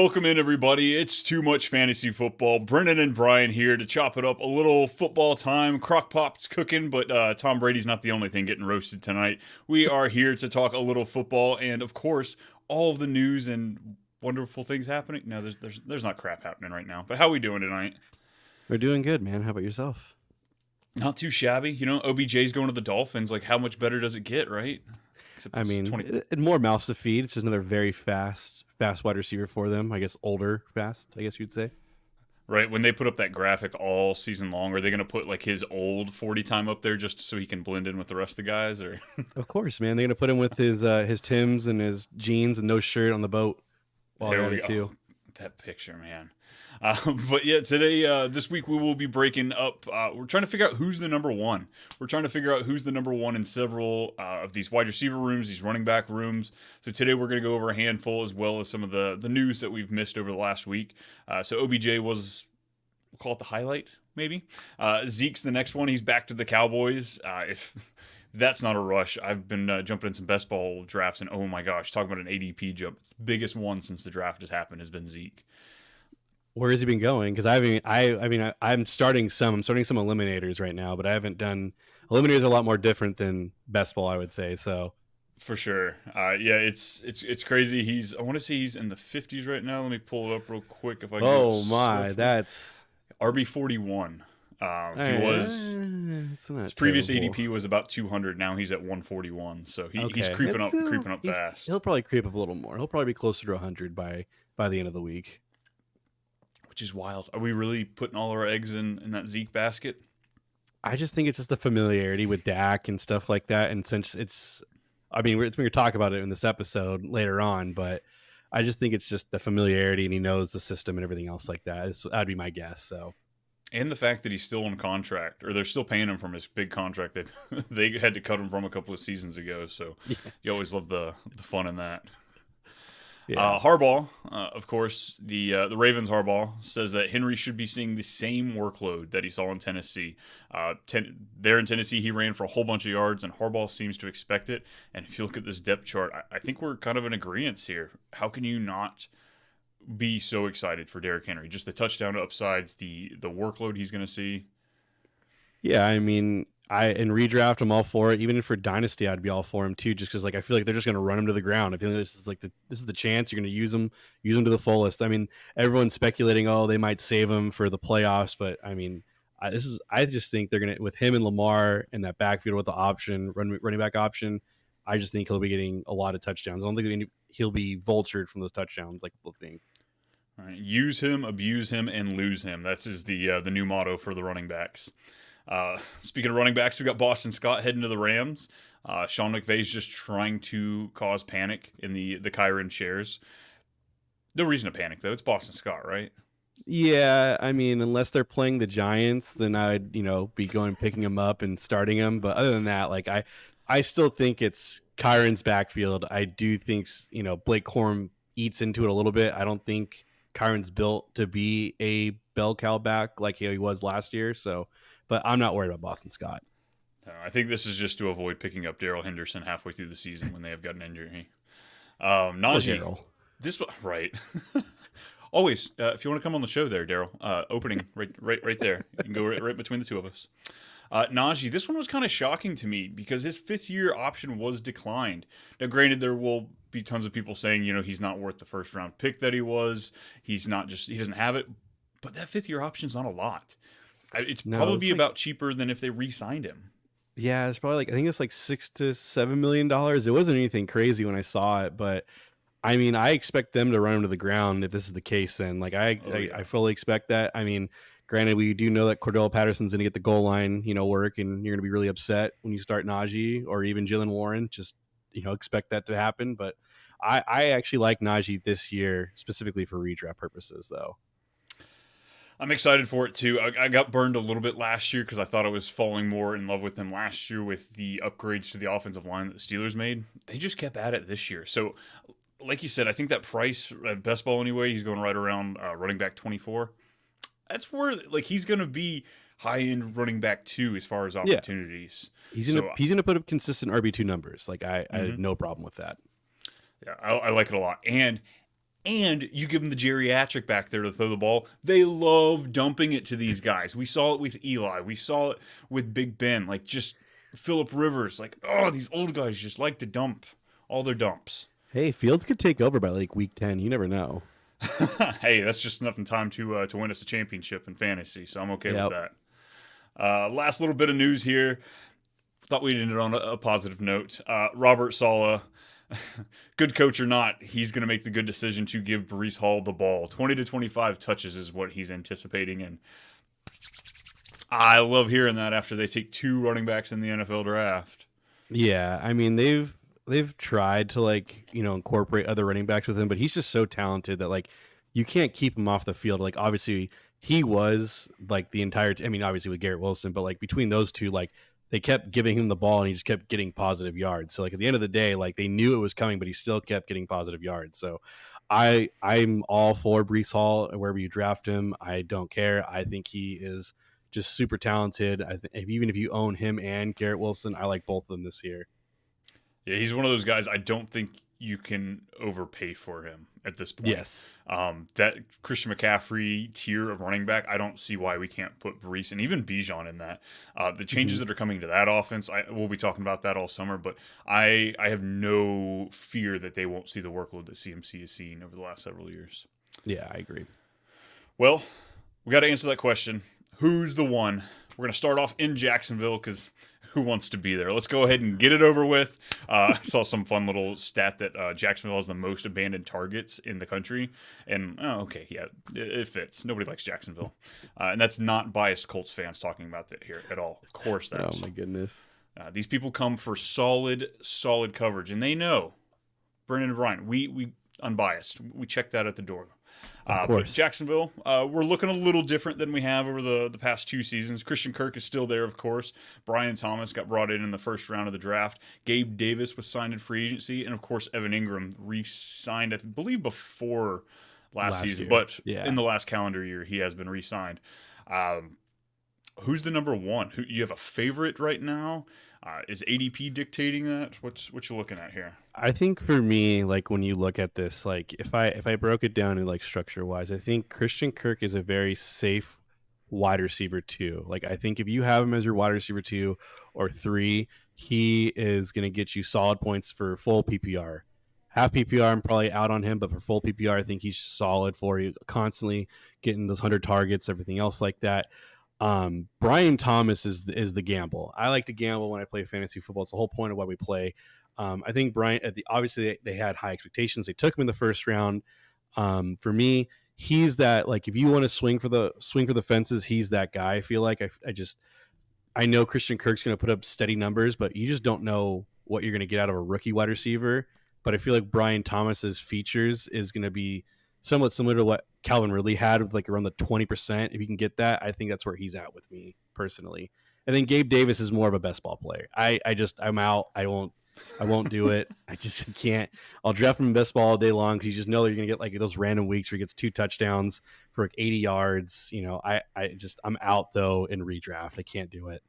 Welcome in, everybody. It's Too Much Fantasy Football. Brennan and Brian here to chop it up. A little football time. Crock Pop's cooking, but Tom Brady's not the only thing getting roasted tonight. We are here to talk a little football and, of course, all of the news and wonderful things happening. No, there's not crap happening right now. But how are we doing tonight? We're doing good, man. How about yourself? Not too shabby. You know, OBJ's going to the Dolphins. Like, how much better does it get, right? I mean, more mouths to feed. It's just another very fast wide receiver for them. I guess older, fast, I guess you'd say. Right, when they put up that graphic all season long, are they going to put like his old 40 time up there just so he can blend in with the rest of the guys? Or Of course, man. They're going to put him with his Timbs and his jeans and no shirt on the boat while they're at it too. That picture, man. But yeah, today, this week, we will be breaking up. We're trying to figure out who's the number one. We're trying to figure out who's the number one in several of these wide receiver rooms, these running back rooms. So today we're going to go over a handful as well as some of the news that we've missed over the last week. So OBJ was, we'll call it the highlight, maybe. Zeke's the next one. He's back to the Cowboys. If that's not a rush, I've been jumping in some best ball drafts, and oh my gosh, talking about an ADP jump. The biggest one since the draft has happened has been Zeke. Where has he been going? Because I'm starting some eliminators right now, but I haven't done eliminators. Are a lot more different than best ball, I would say. So for sure, yeah, it's crazy. I want to say he's in the 50s right now. Let me pull it up real quick if I. Oh my, that's RB41. He was his previous ADP was about 200. Now he's at 141. So he's creeping up fast. He'll probably creep up a little more. He'll probably be closer to 100 by the end of the week. Which is wild. Are we really putting all our eggs in that Zeke basket? I just think it's just the familiarity with Dak and stuff like that. And since we're going to talk about it in this episode later on, but I just think it's just the familiarity and he knows the system and everything else like that. That'd be my guess. So, and the fact that he's still on contract, or they're still paying him from his big contract that they had to cut him from a couple of seasons ago. So yeah. You always love the fun in that. Yeah. Harbaugh, of course, the Ravens Harbaugh says that Henry should be seeing the same workload that he saw in Tennessee. There in Tennessee, he ran for a whole bunch of yards, and Harbaugh seems to expect it. And if you look at this depth chart, I think we're kind of in agreement here. How can you not be so excited for Derrick Henry? Just the touchdown upsides, the workload he's going to see. Yeah, I mean, in redraft, I'm all for it. Even for dynasty, I'd be all for him too. Just because, I feel like they're just going to run him to the ground. I feel like this is the chance you're going to use him to the fullest. I mean, everyone's speculating, they might save him for the playoffs, but I mean, I just think they're going to, with him and Lamar in that backfield with the running back option. I just think he'll be getting a lot of touchdowns. I don't think he'll be vultured from those touchdowns like people think. All right, use him, abuse him, and lose him. That is the new motto for the running backs. Speaking of running backs, we got Boston Scott heading to the Rams. Sean McVay's just trying to cause panic in the Kyron shares. No reason to panic though. It's Boston Scott, right? Yeah, I mean, unless they're playing the Giants, then I'd be picking him up and starting him. But other than that, I still think it's Kyron's backfield. I do think Blake Corum eats into it a little bit. I don't think Kyron's built to be a bell cow back like he was last year. So. But I'm not worried about Boston Scott. No, I think this is just to avoid picking up Darrell Henderson halfway through the season when they have got an injury. Najee, right? Always, if you want to come on the show, there, Darrell. Opening right there. You can go right between the two of us. Najee, this one was kind of shocking to me because his fifth-year option was declined. Now, granted, there will be tons of people saying he's not worth the first-round pick that he was. He doesn't have it. But that fifth-year option's not a lot. It's probably about cheaper than if they re-signed him. Yeah, it's probably I think it's $6 to $7 million. It wasn't anything crazy when I saw it, but I mean, I expect them to run him to the ground if this is the case. Then, I fully expect that. I mean, granted, we do know that Cordell Patterson's going to get the goal line, work, and you're going to be really upset when you start Najee or even Jalen Warren. Just expect that to happen. But I actually like Najee this year specifically for redraft purposes, though. I'm excited for it too. I got burned a little bit last year because I thought I was falling more in love with them last year with the upgrades to the offensive line that the Steelers made. They just kept at it this year. So, like you said, I think that price at best ball anyway, he's going right around running back 24. That's where he's going to be high end running back 2 as far as opportunities. Yeah. He's gonna put up consistent RB2 numbers. I had no problem with that. Yeah, I like it a lot. And and you give them the geriatric back there to throw the ball. They love dumping it to these guys. We saw it with Eli. We saw it with Big Ben. Like, just Phillip Rivers. Like, oh, these old guys just like to dump all their dumps. Hey, Fields could take over by like week 10. You never know. Hey, that's just enough in time to win us a championship in fantasy, so I'm okay with that. Last little bit of news here. Thought we'd end it on a positive note. Robert Saleh, good coach or not, he's going to make the good decision to give Breece Hall the ball. 20 to 25 touches is what he's anticipating, and I love hearing that after they take 2 running backs in the NFL draft. Yeah, I mean, they've tried to like, incorporate other running backs with him, but he's just so talented that like you can't keep him off the field. Like, obviously he was like the entire obviously with Garrett Wilson, but like between those two, like they kept giving him the ball and he just kept getting positive yards. So like at the end of the day, like they knew it was coming, but he still kept getting positive yards. So I'm all for Breece Hall wherever you draft him. I don't care. I think he is just super talented. Even if you own him and Garrett Wilson, I like both of them this year. Yeah, he's one of those guys I don't think you can overpay for him at this point. Yes. That Christian McCaffrey tier of running back, I don't see why we can't put Breece and even Bijan in that. The changes that are coming to that offense, we'll be talking about that all summer, but I have no fear that they won't see the workload that CMC has seen over the last several years. Yeah, I agree. Well, we got to answer that question. Who's the one? We're going to start off in Jacksonville because who wants to be there? Let's go ahead and get it over with. I saw some fun little stat that Jacksonville has the most abandoned targets in the country. And, okay, yeah, it fits. Nobody likes Jacksonville. And that's not biased Colts fans talking about that here at all. Of course that is. Oh, my goodness. These people come for solid coverage. And they know, Brennan and Brian, we unbiased. We check that at the door. But Jacksonville, we're looking a little different than we have over the past 2 seasons. Christian Kirk is still there, of course. Brian Thomas got brought in the first round of the draft. Gabe Davis was signed in free agency. And, of course, Evan Ingram re-signed, I believe, before last season. Year. But in the last calendar year, he has been re-signed. Who's the number one? You have a favorite right now? Is ADP dictating that? What you looking at here? I think for me, like when you look at this, like if I broke it down in like structure wise, I think Christian Kirk is a very safe wide receiver 2. Like I think if you have him as your wide receiver 2 or 3, he is going to get you solid points for full PPR. Half PPR, I'm probably out on him, but for full PPR, I think he's solid for you, constantly getting those 100 targets, everything else like that. Brian Thomas is the gamble. I like to gamble when I play fantasy football. It's the whole point of why we play. I think Brian, obviously they had high expectations. They took him in the first round. For me, he's that, like, if you want to swing for the fences, he's that guy. I feel like I know Christian Kirk's going to put up steady numbers, but you just don't know what you're going to get out of a rookie wide receiver. But I feel like Brian Thomas's features is going to be somewhat similar to what Calvin Ridley had, with like around the 20%. If you can get that, I think that's where he's at with me personally. And then Gabe Davis is more of a best ball player. I'm out. I won't do it. I can't. I'll draft him in best ball all day long because you just know that you're gonna get like those random weeks where he gets 2 touchdowns for like 80 yards. I'm out though in redraft. I can't do it.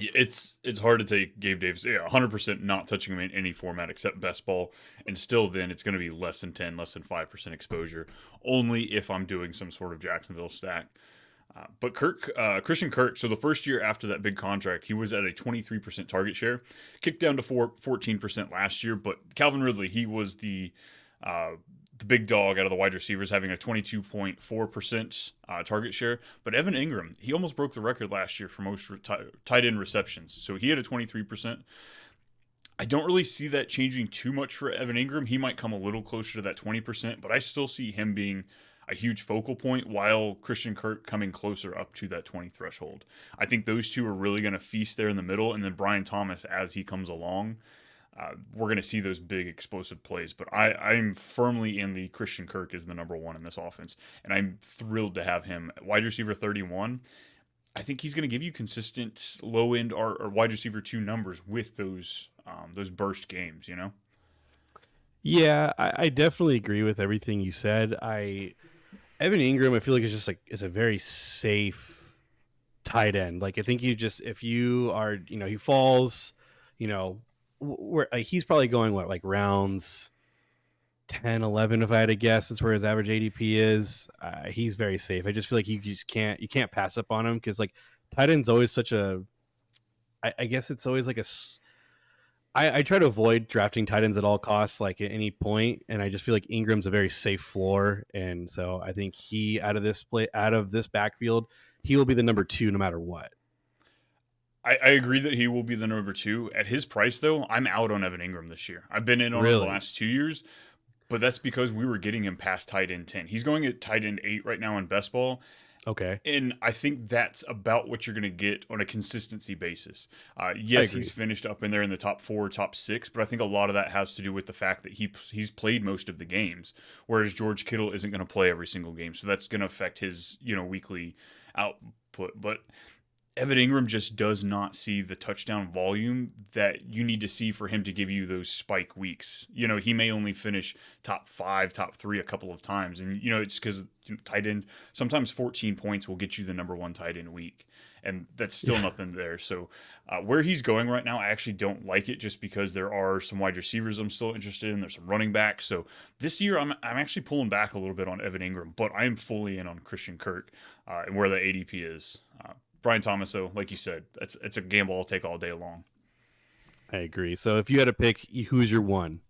It's hard to take Gabe Davis. 100% not touching him in any format except best ball, and still then it's going to be less than 10, less than 5% exposure. Only if I'm doing some sort of Jacksonville stack. But Christian Kirk, so the first year after that big contract, he was at a 23% target share, kicked down to 14% last year. But Calvin Ridley, he was the big dog out of the wide receivers, having a 22.4% target share. But Evan Ingram, he almost broke the record last year for most tight end receptions. So he had a 23%. I don't really see that changing too much for Evan Ingram. He might come a little closer to that 20%, but I still see him being a huge focal point, while Christian Kirk coming closer up to that 20 threshold. I think those two are really going to feast there in the middle, and then Brian Thomas, as he comes along, we're going to see those big explosive plays. But I'm firmly in the Christian Kirk is the number one in this offense, and I'm thrilled to have him at wide receiver 31. I think he's going to give you consistent low end or wide receiver 2 numbers with those burst games, Yeah, I definitely agree with everything you said. Evan Ingram, I feel like is a very safe tight end. Like I think if you are, he falls, where he's probably going like rounds 10, 11, if I had to guess. That's where his average ADP is. He's very safe. I just feel like you can't pass up on him because like tight end's always such a. I guess it's always like I try to avoid drafting tight ends at all costs, like at any point, and I just feel like Ingram's a very safe floor, and so I think he out of this backfield, he will be the number 2 no matter what. I agree that he will be the number 2 at his price. Though I'm out on Evan Ingram this year. I've been in on him the last 2 years, but that's because we were getting him past tight end 10. He's going at tight end 8 right now in best ball. Okay. And I think that's about what you're going to get on a consistency basis. Yes, he's finished up in there in the top 4, top 6, but I think a lot of that has to do with the fact that he's played most of the games, whereas George Kittle isn't going to play every single game. So that's going to affect his, weekly output. But Evan Ingram just does not see the touchdown volume that you need to see for him to give you those spike weeks. He may only finish top 5, top 3 a couple of times. And, it's because tight end, sometimes 14 points will get you the number 1 tight end week. And that's still nothing there. So where he's going right now, I actually don't like it just because there are some wide receivers I'm still interested in. There's some running backs. So this year I'm actually pulling back a little bit on Evan Ingram, but I am fully in on Christian Kirk and where the ADP is. Brian Thomas, though, like you said, it's a gamble I'll take all day long. I agree. So if you had to pick, who's your 1?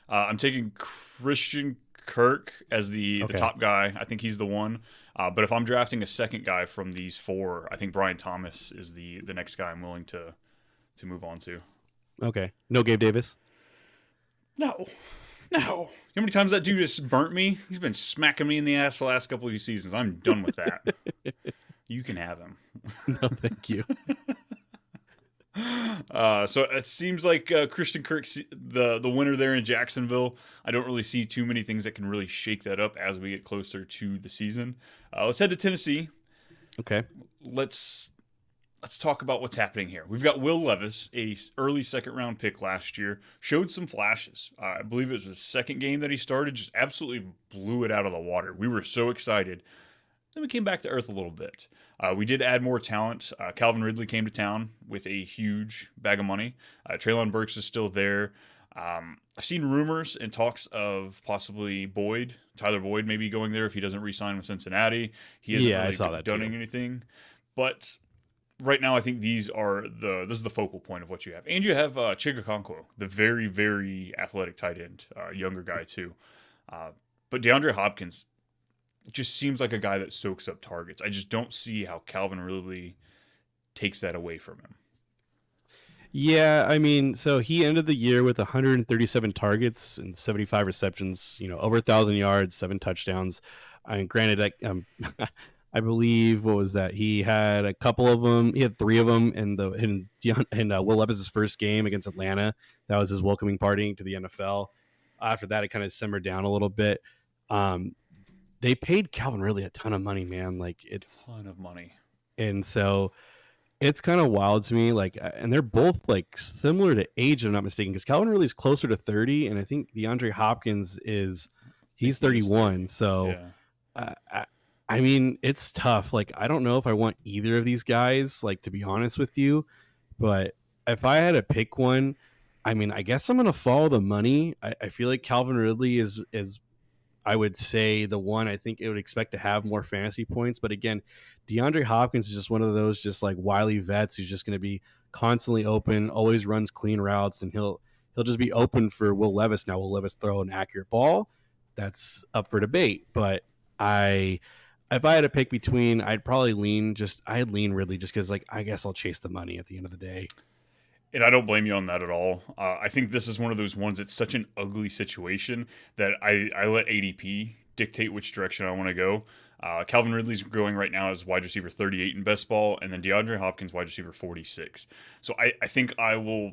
I'm taking Christian Kirk as the top guy. I think he's the 1. But if I'm drafting a second guy from these 4, I think Brian Thomas is the next guy I'm willing to move on to. Okay. No Gabe Davis? No. How many times that dude just burnt me? He's been smacking me in the ass for the last couple of seasons. I'm done with that. You can have him. No, thank you. So it seems like Christian Kirk's the winner there in Jacksonville. I don't really see too many things that can really shake that up as we get closer to the season. Let's head to Tennessee. Okay. Let's talk about what's happening here. We've got Will Levis, a early second-round pick last year, showed some flashes. I believe it was his second game that he started, just absolutely blew it out of the water. We were so excited. Then we came back to earth a little bit. We did add more talent. Calvin Ridley came to town with a huge bag of money. Treylon Burks is still there. I've seen rumors and talks of possibly Tyler Boyd maybe going there if he doesn't re-sign with Cincinnati. He hasn't really done anything. But right now I think this is the focal point of what you have. And you have Chigakonkwo, the very, very athletic tight end, younger guy too. But DeAndre Hopkins just seems like a guy that soaks up targets. I just don't see how Calvin really takes that away from him. Yeah, I mean, so he ended the year with 137 targets and 75 receptions, over 1,000 yards, 7 touchdowns. I mean, granted, I believe, what was that? He had a couple of them. He had 3 of them in Will Levis's first game against Atlanta. That was his welcoming party to the NFL. After that, it kind of simmered down a little bit. They paid Calvin Ridley a ton of money, man. Like it's a ton of money. And so it's kind of wild to me. Like, and they're both like similar to age, if I'm not mistaken, because Calvin Ridley's closer to 30. And I think DeAndre Hopkins he's 31. So, I mean, it's tough. Like, I don't know if I want either of these guys, like, to be honest with you, but if I had to pick one, I mean, I guess I'm going to follow the money. I feel like Calvin Ridley is I would say the one I think it would expect to have more fantasy points. But again, DeAndre Hopkins is just one of those just like wily vets who's just going to be constantly open, always runs clean routes, and he'll just be open for Will Levis. Now, will Levis throw an accurate ball? That's up for debate. But if I had to pick between, I'd lean Ridley just because, like, I guess I'll chase the money at the end of the day. And I don't blame you on that at all. I think this is one of those ones. It's such an ugly situation that I let ADP dictate which direction I want to go. Calvin Ridley's going right now as wide receiver 38 in best ball, and then DeAndre Hopkins wide receiver 46. So I think I will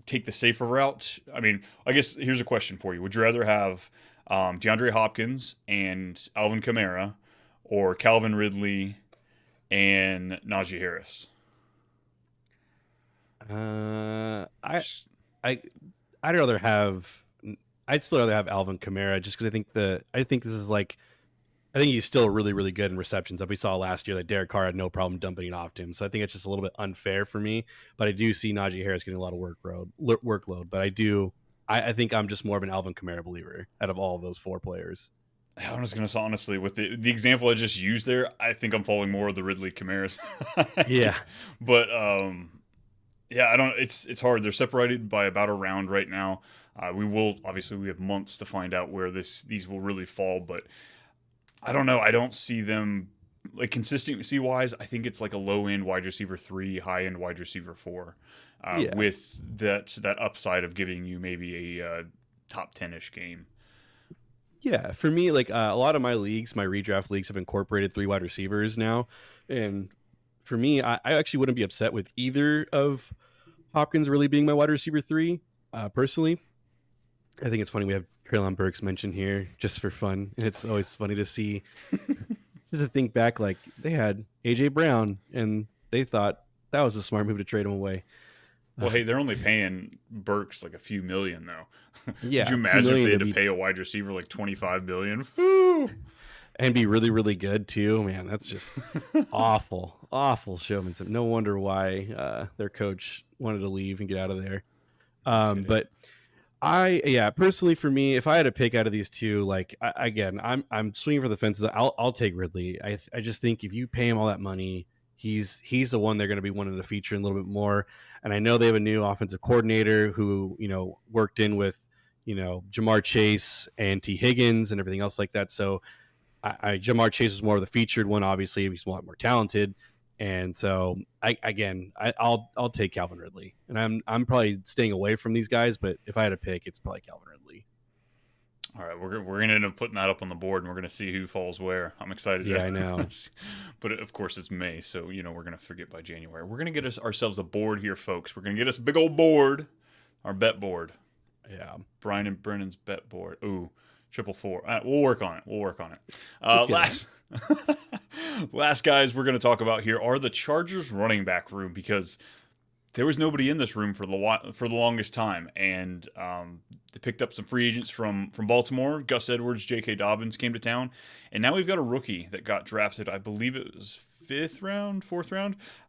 take the safer route. I mean, I guess here's a question for you. Would you rather have DeAndre Hopkins and Alvin Kamara or Calvin Ridley and Najee Harris? I'd still rather have Alvin Kamara just because I think he's still really, really good in receptions. Like we saw last year that Derek Carr had no problem dumping it off to him. So I think it's just a little bit unfair for me, but I do see Najee Harris getting a lot of workload, but I do I think I'm just more of an Alvin Kamara believer out of all of those 4 players. I'm just gonna say honestly, with the example I just used there, I think I'm following more of the Ridley Kamara's. Yeah. But yeah, I don't. It's hard. They're separated by about a round right now. We have months to find out where these will really fall, but I don't know. I don't see them like consistency wise. I think it's like a low end wide receiver 3, high end wide receiver 4, with that upside of giving you maybe a top 10-ish game. Yeah, for me, like a lot of my leagues, my redraft leagues have incorporated 3 wide receivers now, and for me, I actually wouldn't be upset with either of Hopkins really being my wide receiver 3. Personally, I think it's funny we have Treylon Burks mentioned here just for fun, and it's always funny to see. Just to think back, like they had AJ Brown, and they thought that was a smart move to trade him away. Well, hey, they're only paying Burks like a few million though. Yeah, could you imagine if they had to pay a wide receiver like $25 billion? Woo! And be really, really good too? Man, that's just awful showmanship. No wonder why their coach wanted to leave and get out of there. But personally for me, if I had to pick out of these 2, like I'm swinging for the fences. I'll take Ridley. I just think if you pay him all that money, he's the one they're going to be wanting to feature a little bit more. And I know they have a new offensive coordinator who, worked in with, Jamar Chase and T. Higgins and everything else like that. So Jamar Chase was more of the featured one. Obviously, he's a lot more talented. And so I'll take Calvin Ridley, and I'm probably staying away from these guys, but if I had to pick, it's probably Calvin Ridley. All right, we're gonna end up putting that up on the board, and we're gonna see who falls where. I'm excited. Yeah, I know. But of course, it's May, so we're gonna forget by January. We're gonna get ourselves a board here, folks. We're gonna get us a big old board, our bet board. Yeah, Brian and Brennan's bet board. Ooh, 444. We'll work on it. Last guys we're going to talk about here are the Chargers running back room, because there was nobody in this room for the longest time, and they picked up some free agents from Baltimore. Gus Edwards, J.K. Dobbins came to town, and now we've got a rookie that got drafted. I believe it was 4th round.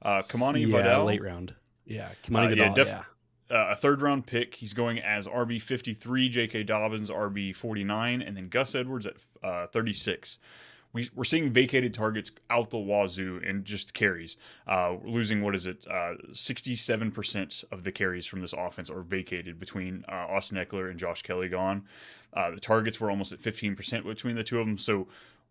Kamani Vidal, late round. Yeah, Kamani Vidal. A 3rd round pick. He's going as RB 53. J.K. Dobbins RB 49, and then Gus Edwards at 36. We're seeing vacated targets out the wazoo and just carries. We're losing, 67% of the carries from this offense are vacated between Austin Eckler and Josh Kelly gone. The targets were almost at 15% between the two of them. So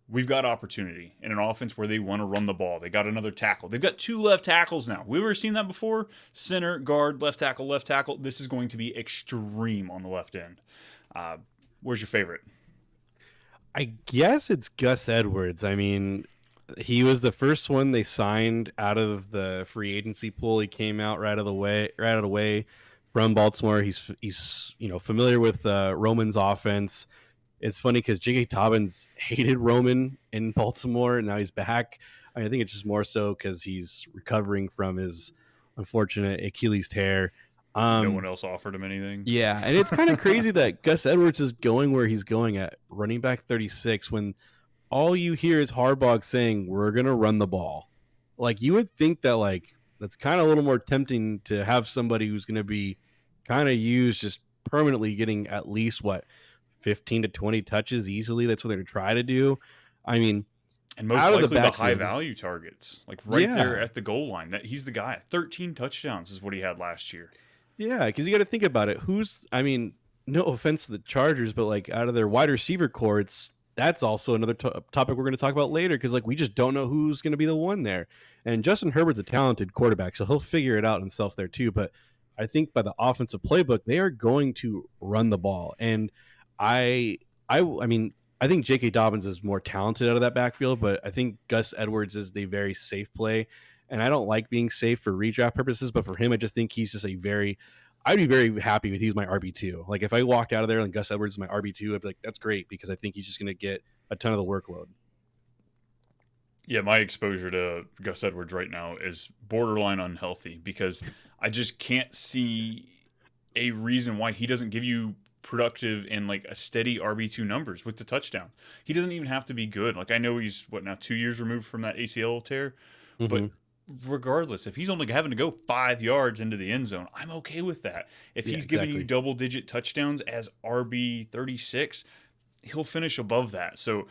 we've got opportunity in an offense where they want to run the ball. They got another tackle. They've got 2 left tackles now. We've ever seen that before? Center, guard, left tackle, left tackle. This is going to be extreme on the left end. Where's your favorite? I guess it's Gus Edwards. I mean, he was the first one they signed out of the free agency pool. He came out right out of the way from Baltimore. He's familiar with Roman's offense. It's funny because J.K. Dobbins hated Roman in Baltimore, and now he's back. I think it's just more so because he's recovering from his unfortunate Achilles tear. No one else offered him anything. Yeah, and it's kind of crazy that Gus Edwards is going where he's going at running back 36 when all you hear is Harbaugh saying, we're going to run the ball. Like, you would think that, that's kind of a little more tempting to have somebody who's going to be kind of used just permanently getting at least, 15 to 20 touches easily. That's what they're going to try to do. I mean, and most likely the high-value targets, there at the goal line. That he's the guy. 13 touchdowns is what he had last year. Yeah, because you got to think about it. No offense to the Chargers, but out of their wide receiver core, that's also another topic we're going to talk about later, because we just don't know who's going to be the one there. And Justin Herbert's a talented quarterback, so he'll figure it out himself there too. But I think by the offensive playbook, they are going to run the ball. And I think J.K. Dobbins is more talented out of that backfield, but I think Gus Edwards is the very safe play. And I don't like being safe for redraft purposes, but for him, I just think he's just I'd be very happy if he's my RB2. If I walked out of there and Gus Edwards is my RB2, I'd be like, that's great, because I think he's just going to get a ton of the workload. Yeah, my exposure to Gus Edwards right now is borderline unhealthy, because I just can't see a reason why he doesn't give you productive and a steady RB2 numbers with the touchdown. He doesn't even have to be good. I know he's 2 years removed from that ACL tear, but regardless, if he's only having to go 5 yards into the end zone, I'm okay with that. If he's giving you double-digit touchdowns as RB 36, he'll finish above that. So,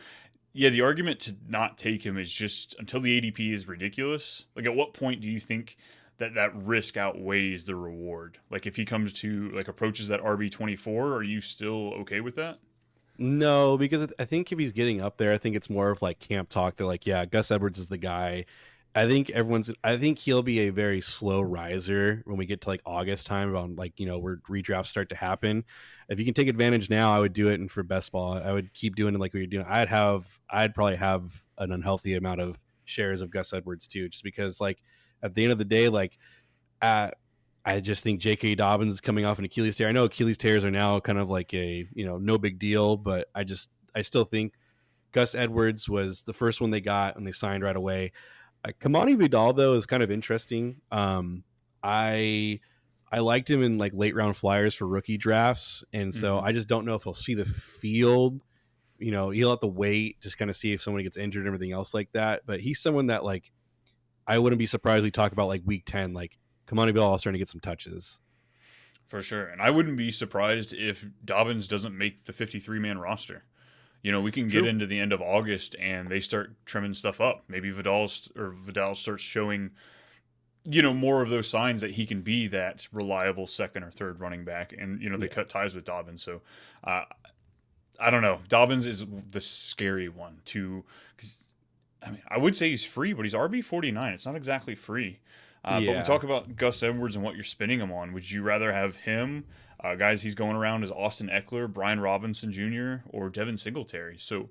yeah, the argument to not take him is just until the ADP is ridiculous. Like, at what point do you think that risk outweighs the reward? Like, if he comes to, like, approaches that RB 24, are you still okay with that? No, because I think if he's getting up there, I think it's more of like camp talk. They're like, yeah, Gus Edwards is the guy. I think he'll be a very slow riser when we get to like August time, around like, where redrafts start to happen. If you can take advantage now, I would do it. And for best ball, I would keep doing it like we were doing. I'd probably have an unhealthy amount of shares of Gus Edwards too, just because like at the end of the day, like I just think J.K. Dobbins is coming off an Achilles tear. I know Achilles tears are now kind of like a, no big deal, but I still think Gus Edwards was the first one they got and they signed right away. Kamani Vidal, though, is kind of interesting. I liked him in like late round flyers for rookie drafts, and so I just don't know if he'll see the field. He'll have to wait, just kind of see if someone gets injured and everything else like that. But he's someone that like I wouldn't be surprised we talk about like week 10, like Kamani Vidal is starting to get some touches. For sure, and I wouldn't be surprised if Dobbins doesn't make the 53-man roster. We can get into the end of August and they start trimming stuff up. Maybe Vidal starts showing, more of those signs that he can be that reliable second or third running back. And, they cut ties with Dobbins. So, I don't know. Dobbins is the scary one too. Because, I would say he's free, but he's RB 49. It's not exactly free. But we talk about Gus Edwards and what you're spinning him on. Would you rather have him? Guys he's going around is Austin Eckler, Brian Robinson Jr., or Devin Singletary. So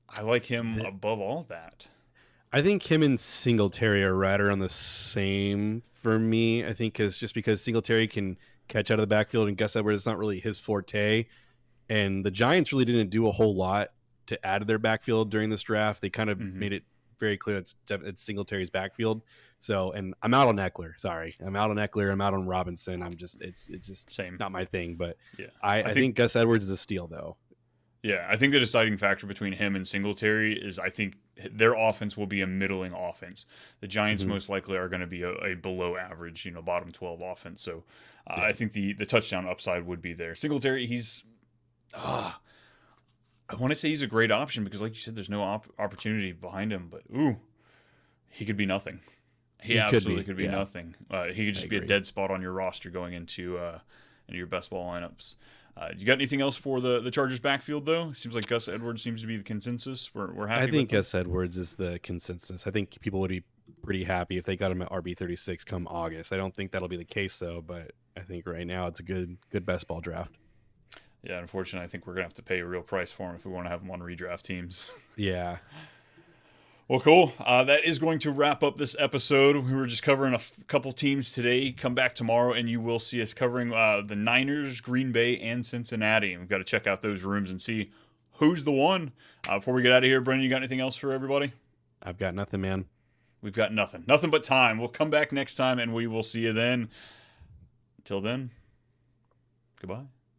I like him above all that. I think him and Singletary are right around the same for me. I think because Singletary can catch out of the backfield and Gus Edwards is not really his forte. And the Giants really didn't do a whole lot to add to their backfield during this draft. They kind of made it very clear that it's Singletary's backfield. So, and I'm out on Eckler. Sorry, I'm out on Eckler. I'm out on Robinson. It's just same, not my thing. But yeah, I think Gus Edwards is a steal, though. Yeah, I think the deciding factor between him and Singletary is I think their offense will be a middling offense. The Giants most likely are going to be a below average, bottom 12 offense. So I think the touchdown upside would be there. Singletary, he's I want to say he's a great option because, like you said, there's no opportunity behind him. But he could be nothing. He absolutely could be nothing. He could just be a dead spot on your roster going into your best ball lineups. You got anything else for the Chargers backfield, though? It seems like Gus Edwards seems to be the consensus. We're happy. I think Gus Edwards is the consensus. I think people would be pretty happy if they got him at RB36 come August. I don't think that'll be the case, though. But I think right now it's a good best ball draft. Yeah, unfortunately, I think we're going to have to pay a real price for him if we want to have him on redraft teams. Yeah. Well, cool. That is going to wrap up this episode. We were just covering a couple teams today. Come back tomorrow, and you will see us covering the Niners, Green Bay, and Cincinnati. And we've got to check out those rooms and see who's the one. Before we get out of here, Brennan, you got anything else for everybody? I've got nothing, man. We've got nothing. Nothing but time. We'll come back next time, and we will see you then. Until then, goodbye.